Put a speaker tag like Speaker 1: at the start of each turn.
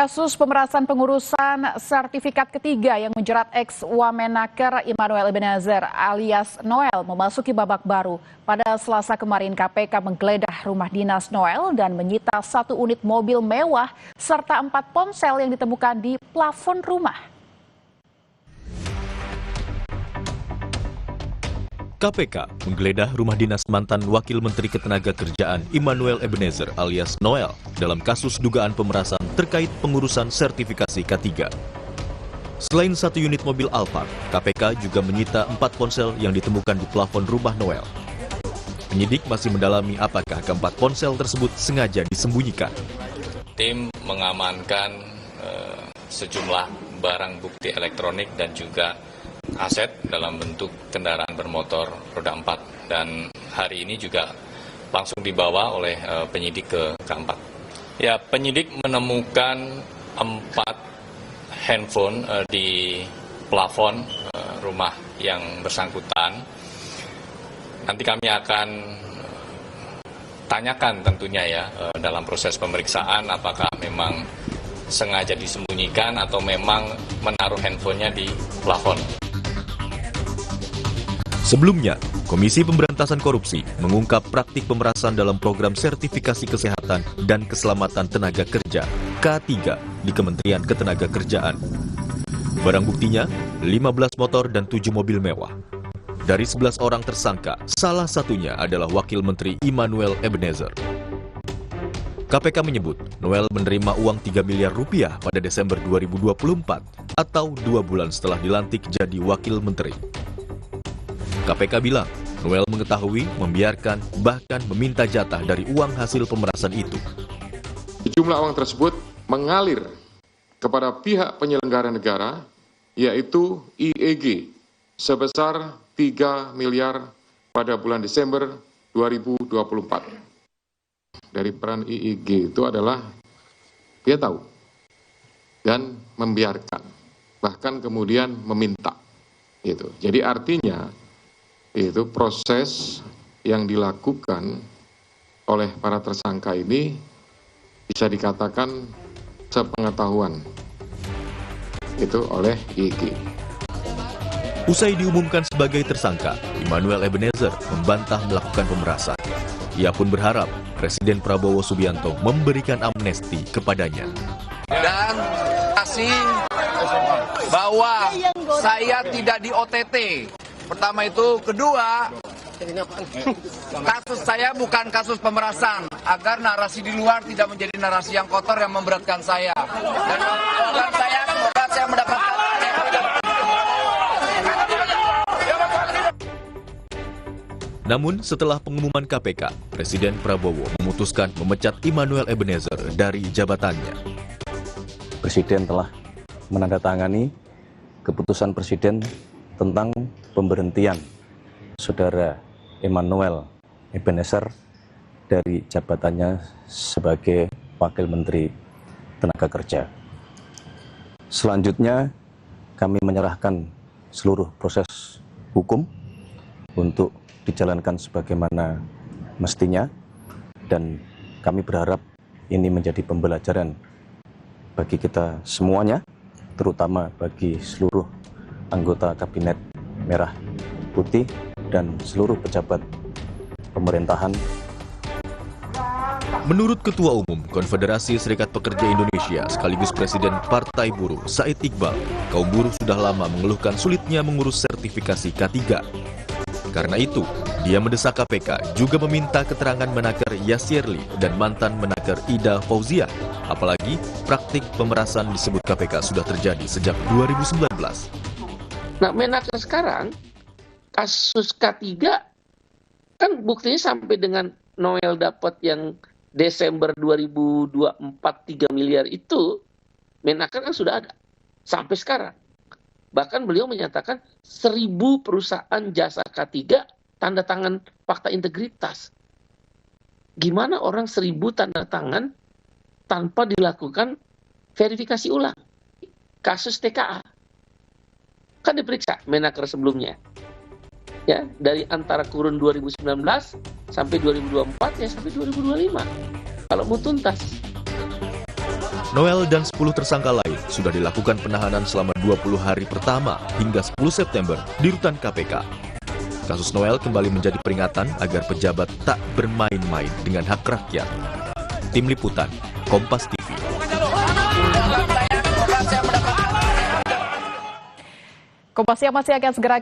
Speaker 1: Kasus pemerasan pengurusan sertifikat ketiga yang menjerat ex-Wamenaker Immanuel Ebenezer alias Noel memasuki babak baru. Pada Selasa kemarin KPK menggeledah rumah dinas Noel dan menyita 1 unit mobil mewah serta 4 ponsel yang ditemukan di plafon rumah.
Speaker 2: KPK menggeledah rumah dinas mantan Wakil Menteri Ketenagakerjaan Immanuel Ebenezer alias Noel dalam kasus dugaan pemerasan terkait pengurusan sertifikasi K3. Selain 1 unit mobil Alphard, KPK juga menyita 4 ponsel yang ditemukan di plafon rumah Noel. Penyidik masih mendalami apakah keempat ponsel tersebut sengaja disembunyikan.
Speaker 3: Tim mengamankan sejumlah barang bukti elektronik dan juga aset dalam bentuk kendaraan bermotor roda 4 dan hari ini juga langsung dibawa oleh penyidik ke K4. Ya, penyidik menemukan 4 handphone di plafon rumah yang bersangkutan. Nanti kami akan tanyakan tentunya ya dalam proses pemeriksaan apakah memang sengaja disembunyikan atau memang menaruh handphonenya di plafon.
Speaker 2: Sebelumnya, Komisi Pemberantasan Korupsi mengungkap praktik pemerasan dalam program sertifikasi kesehatan dan keselamatan tenaga kerja K3 di Kementerian Ketenagakerjaan. Barang buktinya, 15 motor dan 7 mobil mewah. Dari 11 orang tersangka, salah satunya adalah Wakil Menteri Immanuel Ebenezer. KPK menyebut Noel menerima uang 3 miliar rupiah pada Desember 2024 atau 2 bulan setelah dilantik jadi Wakil Menteri. KPK bilang, Noel mengetahui, membiarkan, bahkan meminta jatah dari uang hasil pemerasan itu.
Speaker 4: Sejumlah uang tersebut mengalir kepada pihak penyelenggara negara, yaitu IEG, sebesar 3 miliar pada bulan Desember 2024. Dari peran IEG itu adalah dia tahu dan membiarkan, bahkan kemudian meminta. Gitu. Jadi artinya, itu proses yang dilakukan oleh para tersangka ini bisa dikatakan sepengetahuan itu oleh IG.
Speaker 2: Usai diumumkan sebagai tersangka, Immanuel Ebenezer membantah melakukan pemerasan. Ia pun berharap Presiden Prabowo Subianto memberikan amnesti kepadanya.
Speaker 5: Dan kasih bahwa saya tidak di OTT. Pertama itu, kedua, kasus saya bukan kasus pemerasan, agar narasi di luar tidak menjadi narasi yang kotor yang memberatkan saya. Dan semoga saya mendapatkan
Speaker 2: Namun setelah pengumuman KPK, Presiden Prabowo memutuskan memecat Immanuel Ebenezer dari jabatannya.
Speaker 6: Presiden telah menandatangani keputusan Presiden tentang pemberhentian Saudara Immanuel Ebenezer dari jabatannya sebagai Wakil Menteri Tenaga Kerja. Selanjutnya, kami menyerahkan seluruh proses hukum untuk dijalankan sebagaimana mestinya, dan kami berharap ini menjadi pembelajaran bagi kita semuanya, terutama bagi seluruh anggota Kabinet Merah Putih dan seluruh pejabat pemerintahan.
Speaker 2: Menurut Ketua Umum Konfederasi Serikat Pekerja Indonesia sekaligus Presiden Partai Buruh Said Iqbal, kaum buruh sudah lama mengeluhkan sulitnya mengurus sertifikasi K3. Karena itu, dia mendesak KPK juga meminta keterangan Menaker Yasirli dan mantan Menaker Ida Fauzia. Apalagi praktik pemerasan disebut KPK sudah terjadi sejak 2019.
Speaker 7: Nah, Menaker sekarang, kasus K3, kan buktinya sampai dengan Noel dapat yang Desember 2024 3 miliar itu, Menaker kan sudah ada sampai sekarang. Bahkan beliau menyatakan 1.000 perusahaan jasa K3 tanda tangan fakta integritas. Gimana orang 1.000 tanda tangan tanpa dilakukan verifikasi ulang? Kasus TKA. Kan diperiksa Menaker sebelumnya. Ya, dari antara kurun 2019 sampai 2024 ya sampai 2025. Kalau mau tuntas.
Speaker 2: Noel dan 10 tersangka lain sudah dilakukan penahanan selama 20 hari pertama hingga 10 September di rutan KPK. Kasus Noel kembali menjadi peringatan agar pejabat tak bermain-main dengan hak rakyat. Tim Liputan, Kompas TV.
Speaker 1: Kompas Siang masih akan segera